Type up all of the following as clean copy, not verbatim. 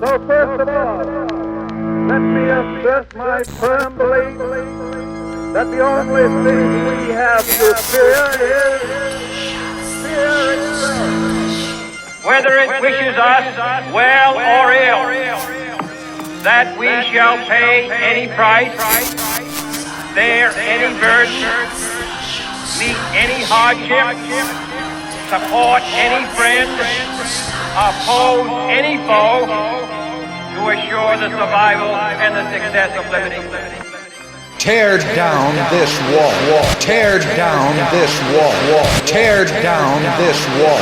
So first of all, let me assert my firm belief that the only thing we have to fear is fear itself. Whether it wishes us well or ill, that we shall pay any price, bear any burden, meet any hardship, support any friend, oppose any foe, to assure the survival and the success of liberty. Tear down this wall. Tear down this wall. Tear down this wall.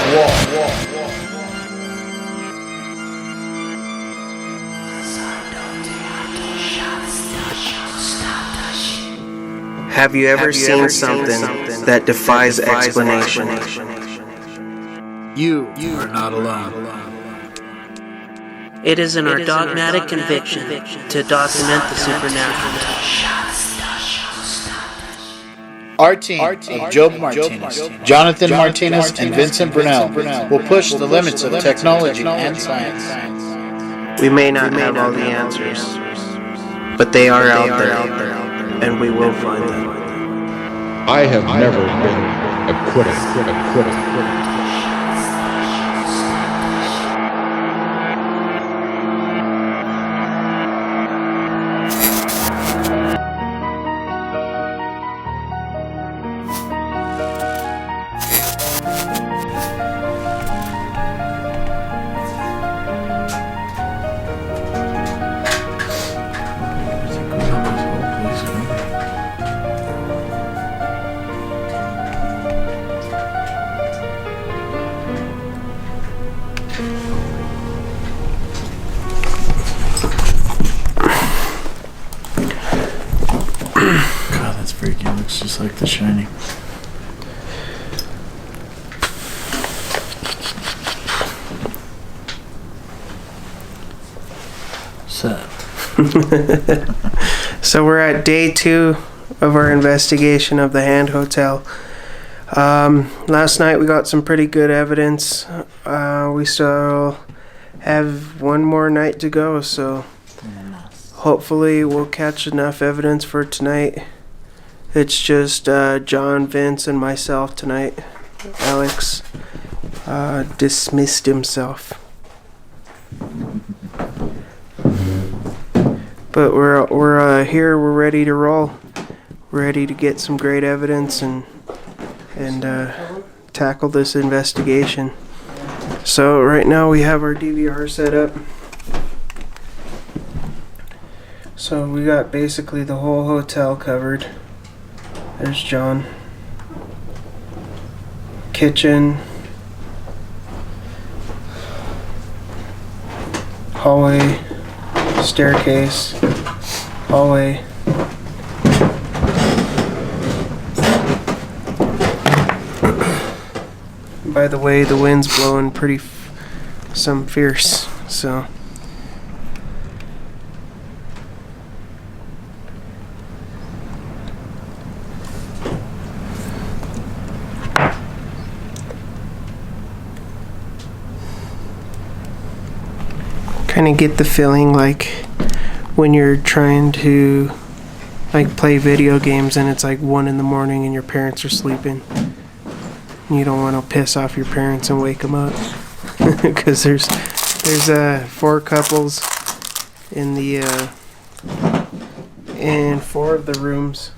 Have you ever seen something that defies explanation? You are not alone. It is in our dogmatic conviction to document the supernatural. Our team of Job Martinez, Jonathan Martinez, and Vincent Brunel will push the limits of technology and science. We may not have all the answers, but they are out there, and we will find them. I have never been acquitted. God, that's freaky. It looks just like The Shining. So we're at day 2 of our investigation of the Hand Hotel. Last night we got some pretty good evidence. We still have one more night to go, so hopefully we'll catch enough evidence for tonight. It's just John, Vince, and myself tonight. Alex dismissed himself. But we're here. We're ready to roll. We're ready to get some great evidence and tackle this investigation. So right now we have our DVR set up. So we got basically the whole hotel covered. There's John. Kitchen. Hallway. Staircase. Hallway. By the way, the wind's blowing pretty some fierce, so kind of get the feeling like when you're trying to like play video games and it's like 1 in the morning and your parents are sleeping. You don't want to piss off your parents and wake them up because there's 4 couples in the in 4 of the rooms,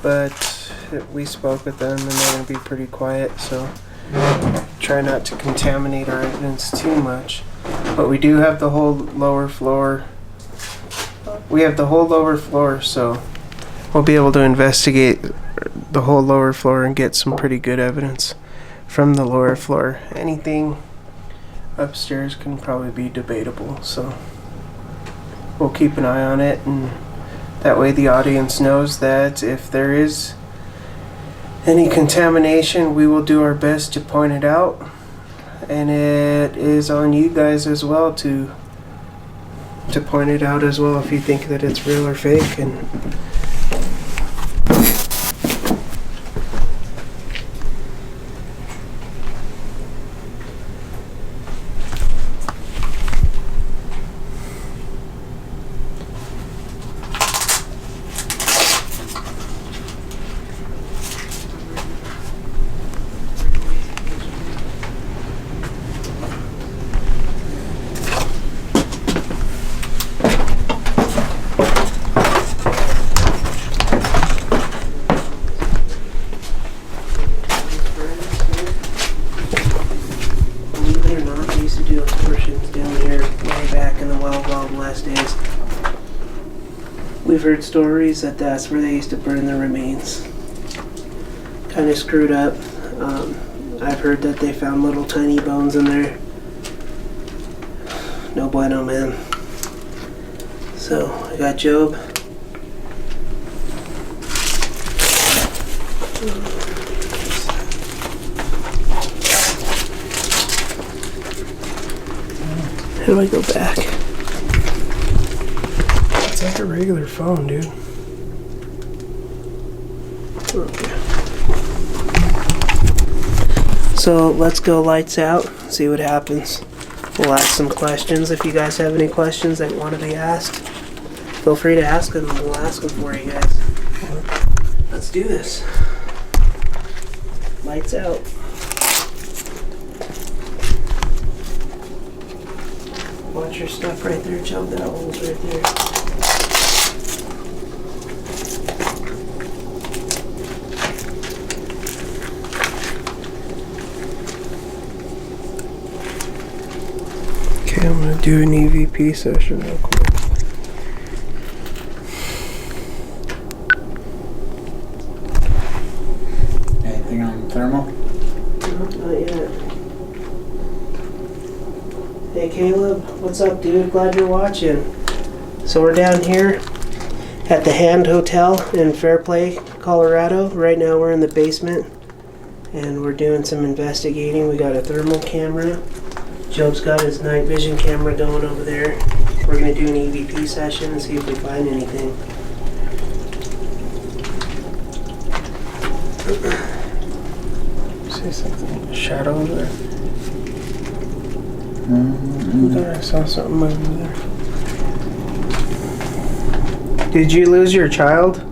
but we spoke with them and they're gonna be pretty quiet, so try not to contaminate our evidence too much. But we do have the whole lower floor. We have the whole lower floor, so we'll be able to investigate the whole lower floor and get some pretty good evidence from the lower floor. Anything upstairs can probably be debatable, so we'll keep an eye on it, and that way the audience knows that if there is any contamination, we will do our best to point it out, and it is on you guys as well to point it out as well if you think that it's real or fake. And last days. We've heard stories that that's where they used to burn the remains. Kind of screwed up. I've heard that they found little tiny bones in there. No bueno, man. So, I got Job. How do I go back? It's like a regular phone, dude. Okay. So let's go lights out, see what happens. We'll ask some questions. If you guys have any questions that want to be asked, feel free to ask them. We'll ask them for you guys. Let's do this. Lights out. Watch your stuff right there, Joe. That hole's right there. Okay, I'm gonna do an EVP session real quick. Anything on thermal? Not yet. Hey Caleb, what's up, dude? Glad you're watching. So we're down here at the Hand Hotel in Fairplay, Colorado. Right now we're in the basement and we're doing some investigating. We got a thermal camera. Job's got his night vision camera going over there. We're gonna do an EVP session and see if we find anything. See something? Shadow over there? I thought I saw something over there. Did you lose your child?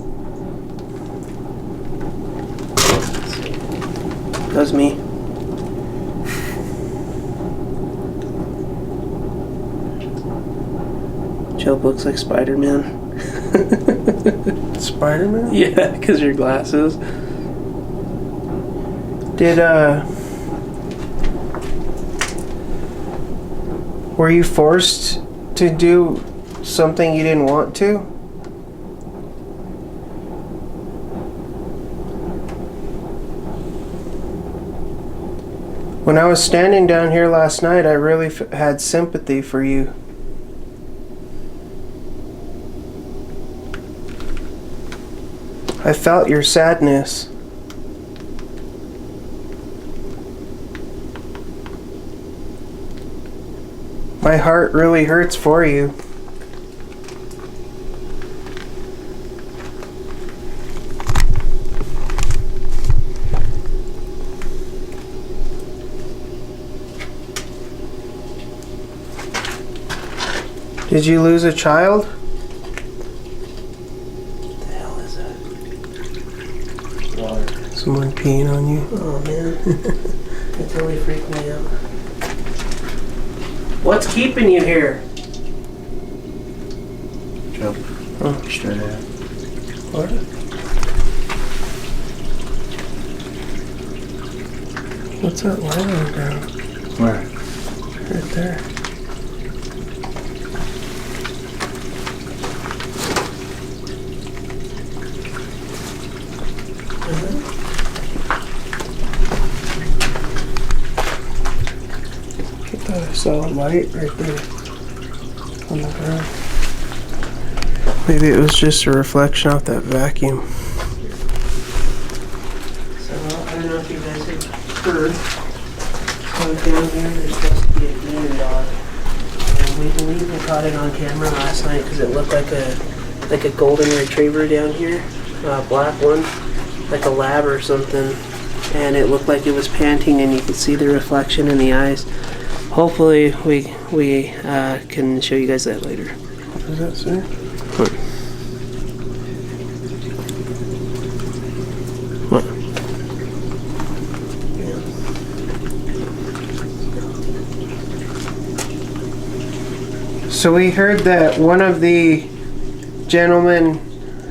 That's me. Job looks like Spider-Man. Spider-Man? Yeah, because your glasses. Were you forced to do something you didn't want to? When I was standing down here last night, I really had sympathy for you. I felt your sadness. My heart really hurts for you. Did you lose a child? What the hell is that? Water. Someone peeing on you? Oh man. It totally freaked me out. What's keeping you here? Job. Oh. Straight ahead. What? What's that light on the ground? Where? Right there. I thought I saw a light right there on the ground. Maybe it was just a reflection off that vacuum. So, I don't know if you guys have heard. So down here, there's supposed to be a demon dog. And we believe we caught it on camera last night because it looked like a golden retriever down here. A black one. Like a lab or something. And it looked like it was panting and you could see the reflection in the eyes. Hopefully we can show you guys that later. What does that say? What? So we heard that one of the gentlemen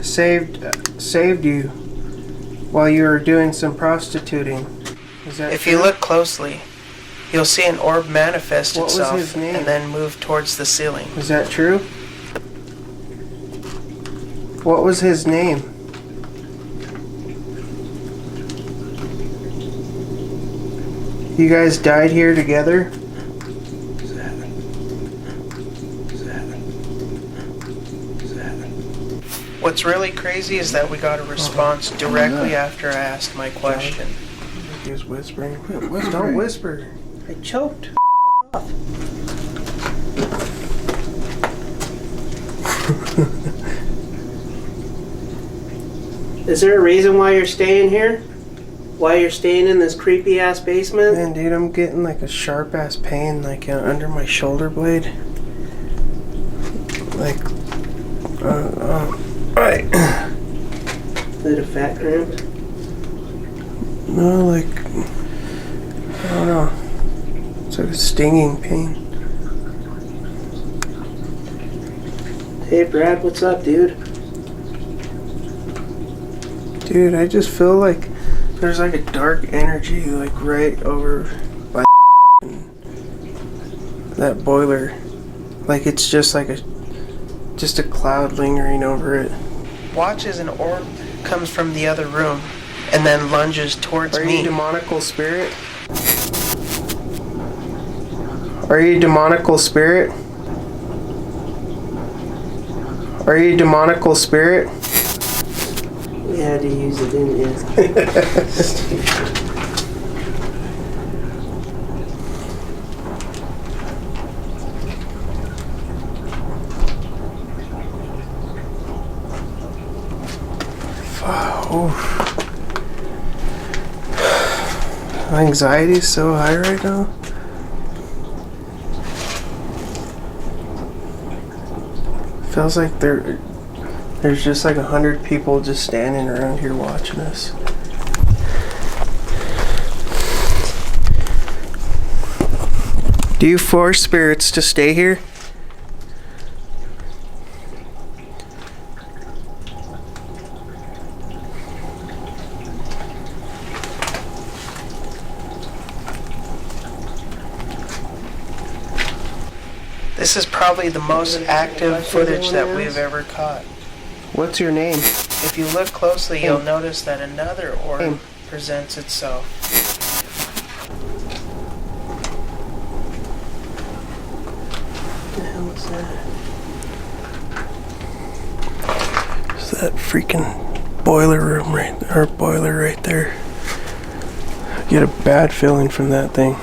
saved you while you were doing some prostituting. Is that If true? you look closely, you'll see an orb manifest What was itself his name? and then move towards the ceiling. Is that true? What was his name? You guys died here together? What's really crazy is that we got a response directly after I asked my question. He was whispering. Don't whisper. I choked. Is there a reason why you're staying here? Why you're staying in this creepy ass basement? Man, dude, I'm getting like a sharp ass pain like under my shoulder blade. Like, right. Is it a fat cramp? No, like, I don't know. It's like a stinging pain. Hey Brad, what's up, dude? Dude, I just feel like there's like a dark energy like right over by that boiler. Like it's just like a cloud lingering over it. Watch as an orb comes from the other room and then lunges towards Are me. you demonical spirit? Are you demonical spirit? Are you demonical spirit? You had to use it, didn't you? My anxiety is so high right now. Feels like there's just like 100 people just standing around here watching us. Do you force spirits to stay here? This is probably the most active footage that we've ever caught. What's your name? If you look closely, you'll notice that another orb presents itself. What the hell is that? It's that freaking boiler room boiler right there. I get a bad feeling from that thing.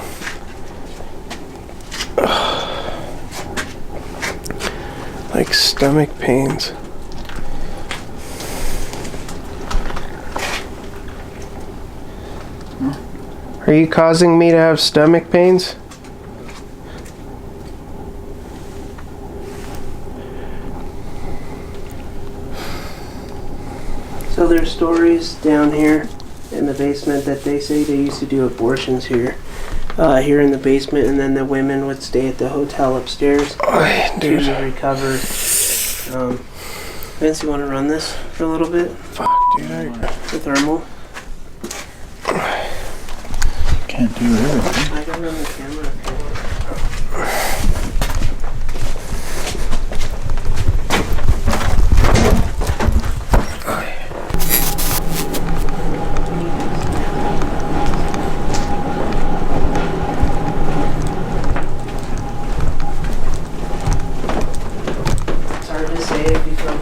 Like stomach pains. Are you causing me to have stomach pains? So there's stories down here in the basement that they say they used to do abortions here in the basement, and then the women would stay at the hotel upstairs to recover. Vince, you want to run this for a little bit? Fuck, dude. The thermal? Can't do everything. I can run the camera if you want.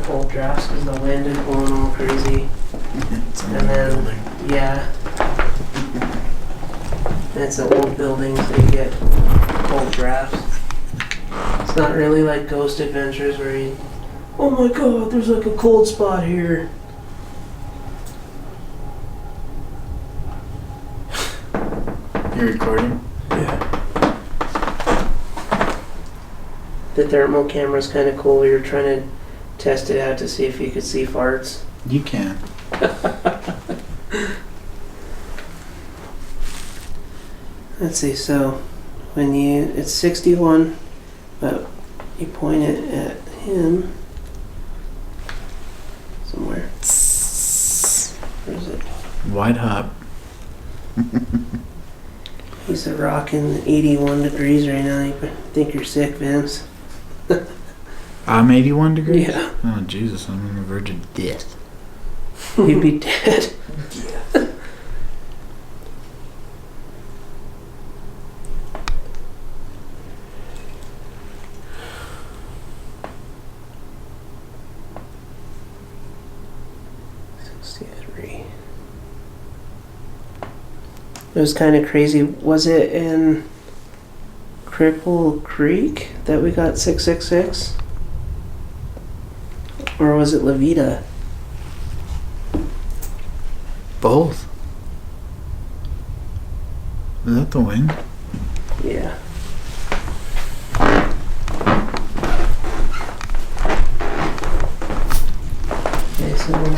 Cold drafts because the wind is blowing all crazy. And then, yeah. And it's the old buildings, they get cold drafts. It's not really like Ghost Adventures where you, oh my god, there's like a cold spot here. You're recording? Yeah. The thermal camera's kind of cool. You're trying to test it out to see if you could see farts. You can. Let's see, so when it's 61, but you point it at him somewhere. Where is it? White hot. He's It's a rocking 81 degrees right now. You think you're sick, Vince? I'm 81 degrees? Yeah. Oh, Jesus, I'm on the verge of death. You'd be dead. Yeah. It was kind of crazy. Was it in Cripple Creek that we got 666? Or was it La Vida? Both. Is that the wing? Yeah.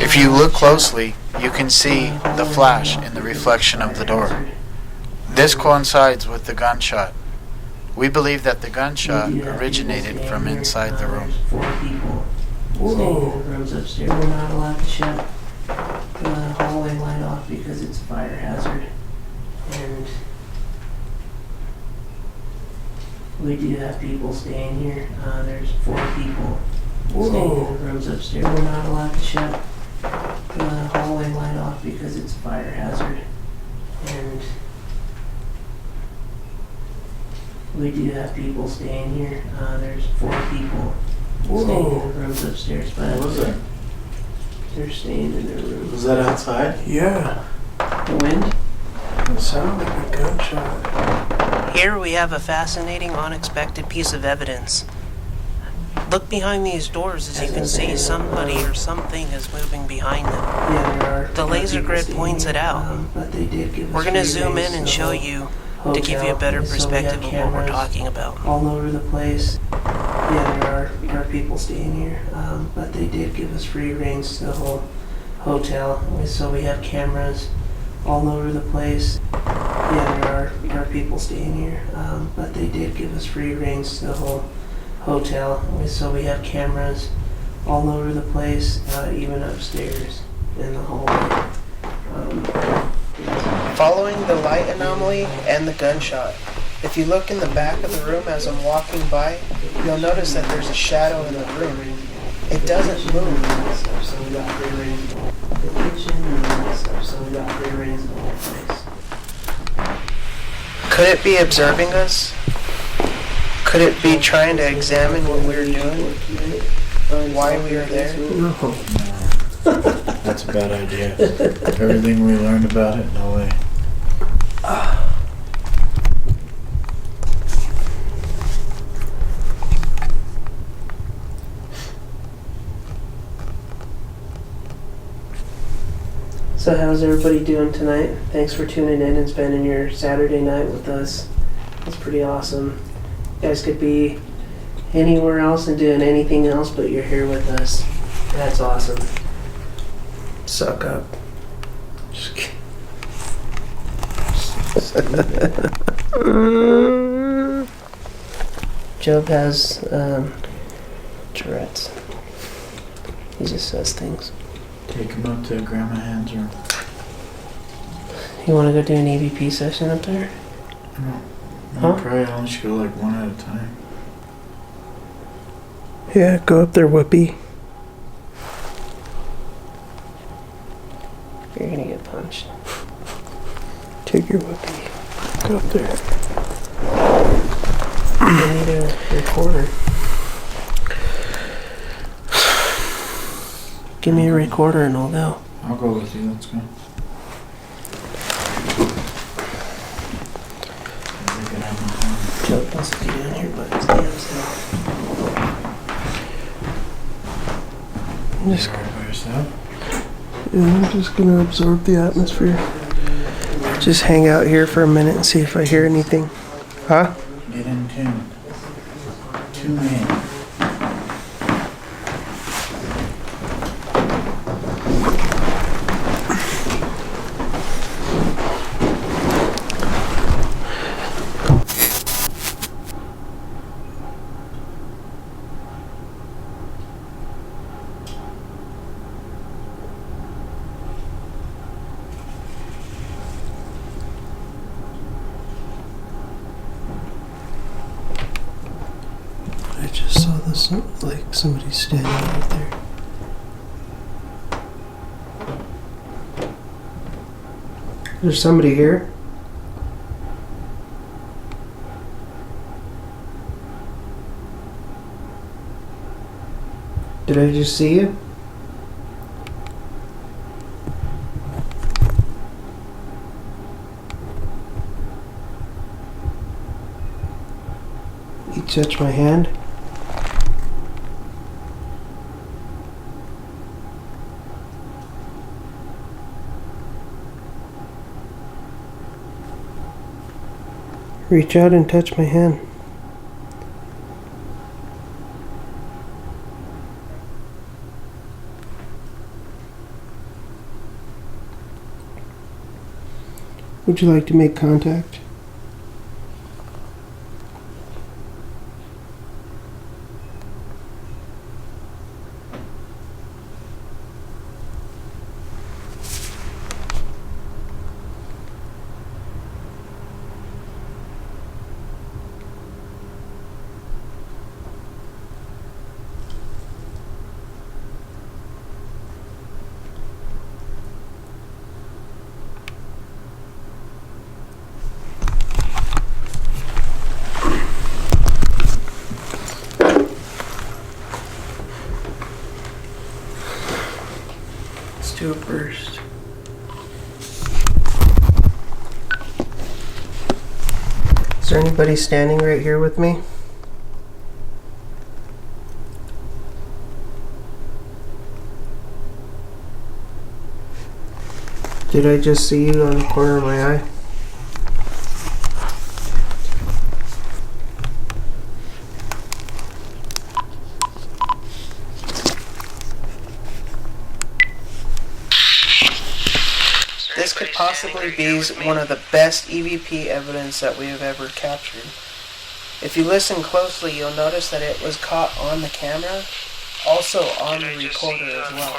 If you look closely, you can see the flash in the reflection of the door. This coincides with the gunshot. We believe that the gunshot originated from inside the room. 4 people staying in the rooms upstairs. We're not allowed to shut the hallway light off because it's a fire hazard. And we do have people staying here. There's 4 people staying in the rooms upstairs. We're not allowed to shut the hallway light off because it's a fire hazard. And we do have people staying here. There's 4 people staying in the rooms upstairs, but What was it? they're staying in their room. Was that outside? Yeah. The wind? It sounded like a gunshot. Here we have a fascinating, unexpected piece of evidence. Look behind these doors as you can see somebody or something is moving behind them. Yeah, there are. The laser grid points it out. But they did give us We're going to zoom in and show you to give you a better perspective of what we're talking about. All over the place. Yeah, there are people staying here. But they did give us free reins to the whole hotel. So we have cameras all over the place. Yeah, there are people staying here. But they did give us free reins to the whole hotel. So we have cameras all over the place, even upstairs in the hallway. Following the light anomaly and the gunshot. If you look in the back of the room as I'm walking by, you'll notice that there's a shadow in the room. It doesn't move. So we got free rein the kitchen and all that stuff. So we got free reins in the whole place. Could it be observing us? Could it be trying to examine what we were doing? Why we were there? No. That's a bad idea. Everything we learned about it, no way. So how's everybody doing tonight? Thanks for tuning in and spending your Saturday night with us. It's pretty awesome. You guys could be anywhere else and doing anything else, but you're here with us. That's awesome. Suck up. Just kidding. Job has Tourette's. He just says things. Take him up to Grandma Hand's room. You want to go do an EVP session up there? No, probably only should go like one at a time. Yeah, go up there, Whoopi. You're gonna get punched. Take your Whoopi. Go up there. I need a recorder. Give me a recorder and I'll go. I'll go with you, let's go. Joe wants to be down here, but it's damn still. I'm just, By yourself? I'm just gonna absorb the atmosphere. Just hang out here for a minute and see if I hear anything. Huh? Get in tune. Tune in. Looks like somebody's standing right there. There's somebody here. Did I just see you? You touch my hand? Reach out and touch my hand. Would you like to make contact? Do it first. Is there anybody standing right here with me? Did I just see you on the corner of my eye? This could possibly be one of the best EVP evidence that we have ever captured. If you listen closely, you'll notice that it was caught on the camera, also on the recorder as well.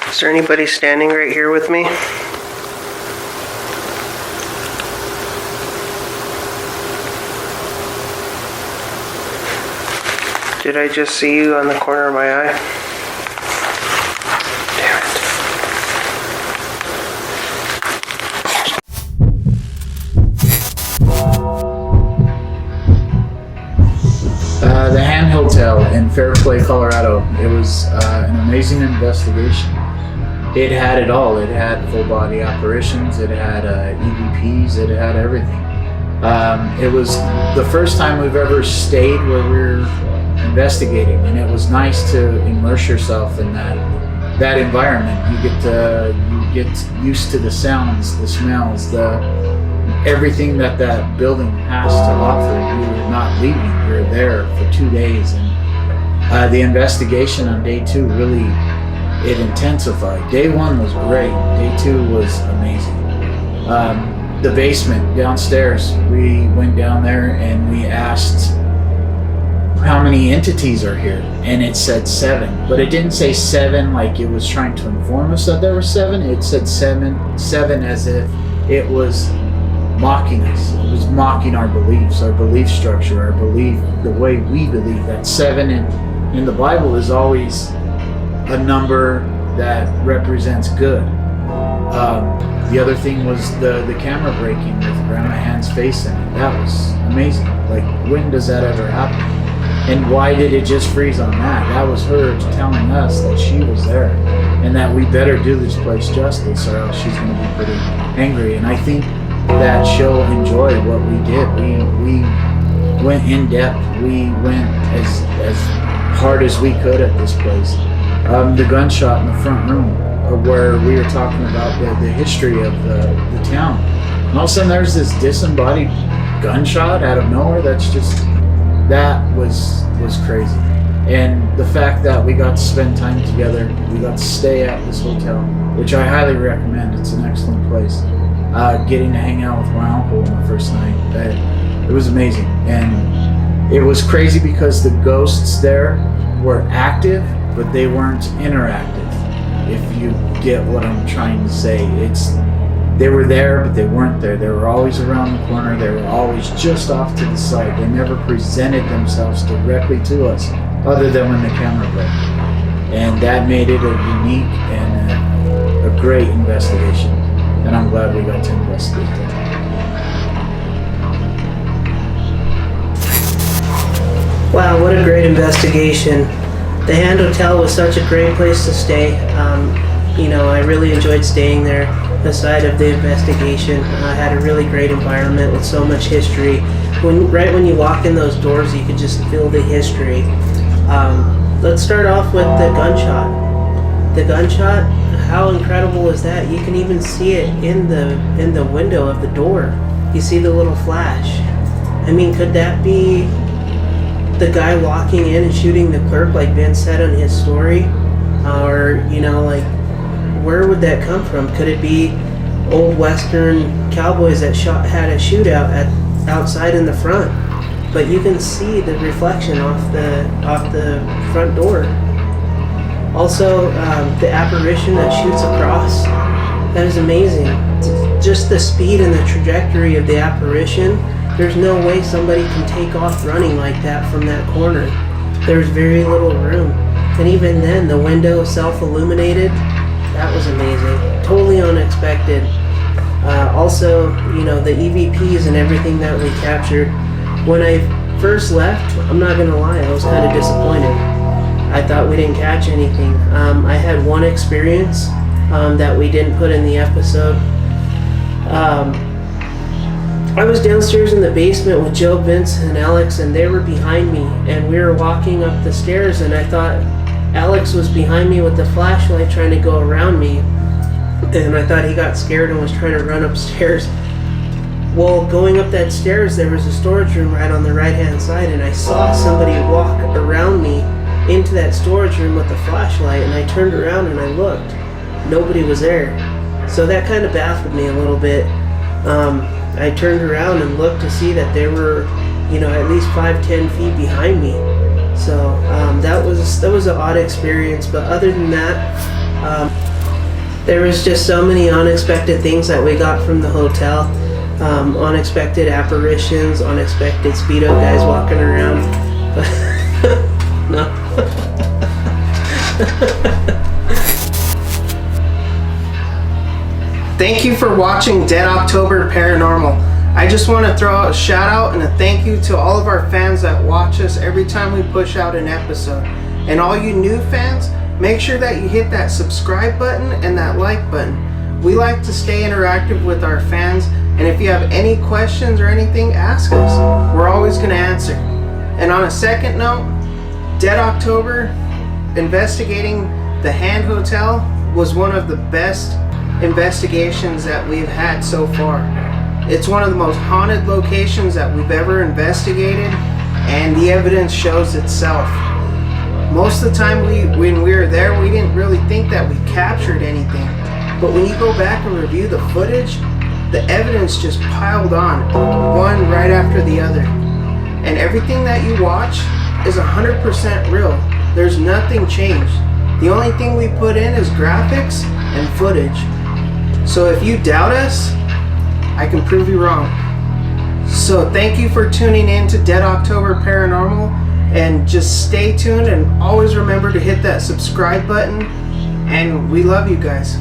Is there anybody standing right here with me? Did I just see you on the corner of my eye? Damn it. The Hand Hotel in Fairplay, Colorado. It was an amazing investigation. It had it all. It had full body apparitions, it had EVPs, it had everything. It was the first time we've ever stayed where we were investigating, and it was nice to immerse yourself in that environment. You get used to the sounds, the smells, everything that building has to offer. You're not leaving. You're there for 2 days, and the investigation on day 2 really it intensified. Day 1 was great. Day 2 was amazing. The basement downstairs, we went down there and we asked how many entities are here, and it said 7, but it didn't say 7 like it was trying to inform us that there were 7. It said 7 as if it was mocking us. It was mocking our beliefs, our belief structure, our belief, the way we believe. That 7 in the Bible is always a number that represents good. The other thing was the camera breaking with Grandma Ann's face in it. That was amazing. Like, when does that ever happen? And why did it just freeze on that? That was her telling us that she was there and that we better do this place justice or else she's going to be pretty angry. And I think that show enjoyed what we did. We went in depth. We went as hard as we could at this place. The gunshot in the front room where we were talking about the history of the town. And all of a sudden there's this disembodied gunshot out of nowhere. That was crazy. And the fact that we got to spend time together, we got to stay at this hotel, which I highly recommend. It's an excellent place. Getting to hang out with my uncle on the first night, it was amazing. And it was crazy because the ghosts there were active, but they weren't interactive. If you get what I'm trying to say, they were there, but they weren't there. They were always around the corner. They were always just off to the side. They never presented themselves directly to us, other than when the camera broke. And that made it a unique and a great investigation. And I'm glad we got to investigate that. Wow, what a great investigation. The Hand Hotel was such a great place to stay. I really enjoyed staying there. Aside of the investigation, I had a really great environment with so much history. Right when you walk in those doors, you could just feel the history. Let's start off with the gunshot. The gunshot, how incredible is that? You can even see it in the window of the door. You see the little flash. I mean, could that be the guy walking in and shooting the clerk like Vince said on his story? Or, where would that come from? Could it be old Western cowboys that had a shootout outside in the front? But you can see the reflection off the front door. Also, the apparition that shoots across, that is amazing. Just the speed and the trajectory of the apparition, there's no way somebody can take off running like that from that corner. There's very little room. And even then, the window self-illuminated, that was amazing. Totally unexpected. Also, the EVPs and everything that we captured. When I first left, I'm not gonna lie, I was kind of disappointed. I thought we didn't catch anything. I had one experience that we didn't put in the episode. I was downstairs in the basement with Joe, Vince, and Alex, and they were behind me, and we were walking up the stairs, and I thought Alex was behind me with the flashlight trying to go around me, and I thought he got scared and was trying to run upstairs. Well, going up that stairs, there was a storage room right on the right-hand side, and I saw somebody walk around me into that storage room with the flashlight, and I turned around and I looked. Nobody was there. So that kind of baffled me a little bit. I turned around and looked to see that they were, at least 5-10 feet behind me. So that was an odd experience. But other than that, there was just so many unexpected things that we got from the hotel. Unexpected apparitions, unexpected Speedo guys walking around. No. Thank you for watching Dead October Paranormal. I just want to throw out a shout out and a thank you to all of our fans that watch us every time we push out an episode. And all you new fans, make sure that you hit that subscribe button and that like button. We like to stay interactive with our fans, and if you have any questions or anything, ask us. We're always going to answer. And on a second note, Dead October investigating the Hand Hotel was one of the best investigations that we've had so far. It's one of the most haunted locations that we've ever investigated, and the evidence shows itself. Most of the time when we were there, we didn't really think that we captured anything. But when you go back and review the footage, the evidence just piled on, one right after the other. And everything that you watch is 100% real. There's nothing changed. The only thing we put in is graphics and footage. So if you doubt us, I can prove you wrong. So thank you for tuning in to Dead October Paranormal, and just stay tuned and always remember to hit that subscribe button, and we love you guys.